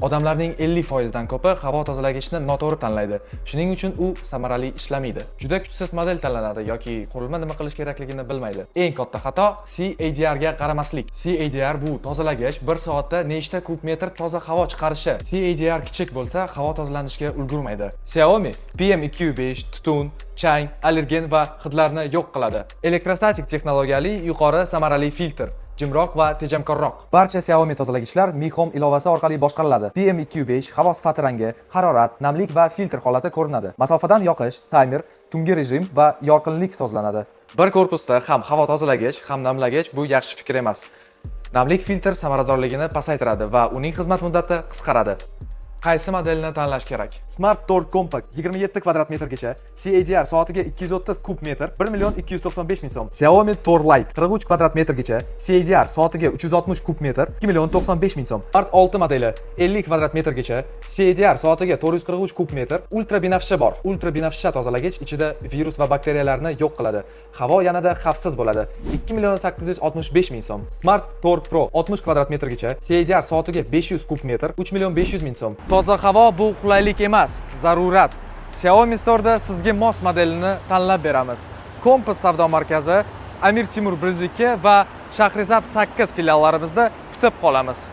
Odamlarning 50% dan ko'pi havo tozalagichni noto'g'ri tanlaydi. Shuning uchun u samarali ishlamaydi. Juda kuchsiz model tanlanadi yoki qurilma nima qilish kerakligini bilmaydi. Eng katta xato CADR ga qaramaslik. CADR bu tozalagich 1 soatda nechta kub metr toza havo chiqarishi. CADR kichik bo'lsa, havo tozalanishga ulgurmaydi. Xiaomi PM205 tutun, chang, allergen va hidlarni yo'q qiladi. Elektrostatik texnologiyali yuqori samarali filtr, jimroq va tejamkorroq. Barcha Xiaomi tozalagichlar Mi Home ilovasi orqali boshqariladi. PM205 havo sifati rangi, harorat, namlik va filtr holati ko'rinadi. Masofadan yoqish, timer, tungi rejim va yorqinlik sozlanadi. Bir korpusda ham havo tozalagich, ham namlagich bu yaxshi fikr emas. Namlik filtr samaradorligini pasaytiradi va uning xizmat muddati qisqaradi. Qaysi modelni tanlash kerak? Smart Torque Compact 27 kvadrat metrgacha, CADR soatiga 230 kub metr 1.295 ming so'm. Xiaomi Torque Lite 43 kvadrat metrgacha, CADR soatiga 360 kub metr 2.95 ming so'm. Smart 6 modeli 50 kvadrat metrgacha, CADR soatiga 443 kub metr, ultra binafsha bor. Ultra binafsha tozalagich ichida virus va bakteriyalarni yo'q qiladi. Havo yanada xavfsiz bo'ladi. 2.865 ming so'm. Smart Torque Pro 60 kvadrat metrgacha, CADR soatiga 500 kub metr 3.500 ming so'm. Toza havo bu qulaylik emas, zarurat. Xiaomi Store'da sizga mos modelini tanlab beramiz. Kompas savdo markazi, Amir Temur 102 va Shahrisabz 8 filiallarimizda kutib qolamiz.